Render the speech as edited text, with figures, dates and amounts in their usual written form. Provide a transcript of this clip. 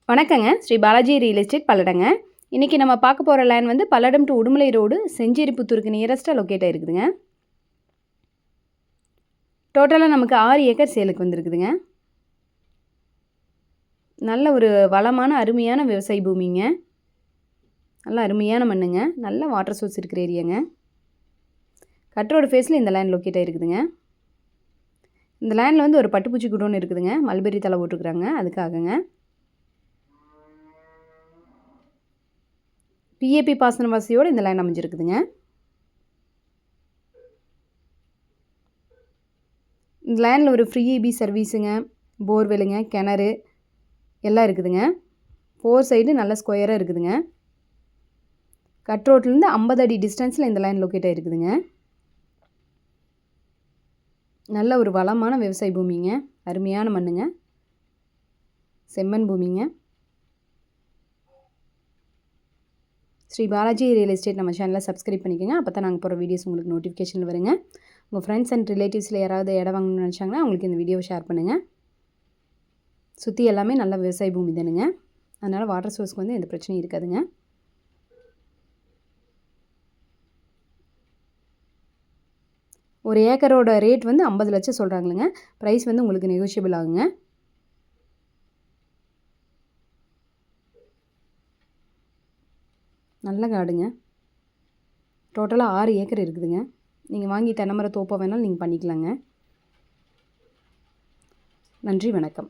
வணக்கங்க. Sri Balaji real estate பல்லடங்க. இன்றைக்கி நம்ம பார்க்க போகிற லேண்ட் வந்து பல்லடம் டு உடுமலை ரோடு செஞ்சேரிப்புத்தூருக்கு நியரஸ்ட்டாக லொக்கேட் ஆகிருக்குதுங்க. டோட்டலாக நமக்கு 6 ஏக்கர் சேலுக்கு வந்துருக்குதுங்க. நல்ல ஒரு வளமான அருமையான விவசாய பூமிங்க. நல்ல அருமையான மண்ணுங்க. நல்ல வாட்டர் சோர்ஸ் இருக்கிற ஏரியாங்க. கட்ரோடு ஃபேஸில் இந்த லேண்ட் லொக்கேட் ஆகிருக்குதுங்க. இந்த லேண்டில் வந்து ஒரு பட்டுப்பூச்சி குடோன்னு இருக்குதுங்க. மல்பெரி தலை போட்டுருக்குறாங்க, அதுக்காகங்க. பிஏபி பாசன வசதியோடு இந்த லேண்ட் அமைஞ்சிருக்குதுங்க. இந்த லேண்டில் ஒரு ஃப்ரீ இபி சர்வீஸுங்க, போர்வெலுங்க, கிணறு எல்லாம் இருக்குதுங்க. 4 சைடு நல்ல ஸ்கொயராக இருக்குதுங்க. கட் ரோட்லேருந்து 50 அடி டிஸ்டன்ஸில் இந்த லேண்ட் லொக்கேட் ஆகிருக்குதுங்க. நல்ல ஒரு வளமான விவசாய பூமிங்க. அருமையான மண்ணுங்க. செம்மண் பூமிங்க. ஸ்ரீ பாலாஜி ரியல் எஸ்டேட் நம்ம சேனலை சப்ஸ்கிரைப் பண்ணிக்கோங்க. அப்போ தான் நாங்கள் போகிற வீடியோஸ் உங்களுக்கு நோட்டிஃபிகேஷன் வருங்க. உங்கள் ஃப்ரெண்ட்ஸ் அண்ட் ரிலேட்டிவ்ஸில் யாராவது இடம் வாங்கணும்னு நினச்சாங்கன்னா அவங்களுக்கு இந்த வீடியோவை ஷேர் பண்ணுங்கள். சுற்றி எல்லாமே நல்ல விவசாய பூமி தானுங்க. அதனால் வாட்டர் சோர்ஸ்க்கு வந்து எந்த பிரச்சனையும் இருக்காதுங்க. ஒரு ஏக்கரோட ரேட் வந்து 50 லட்சம் சொல்கிறாங்களுங்க. ப்ரைஸ் வந்து உங்களுக்கு நெகோஷியபிள் ஆகுங்க. நல்ல காடுங்க. டோட்டலாக 6 ஏக்கர் இருக்குதுங்க. நீங்கள் வாங்கி தென்னை மர தோப்பை வேணாலும் நீங்கள் பண்ணிக்கலாங்க. நன்றி, வணக்கம்.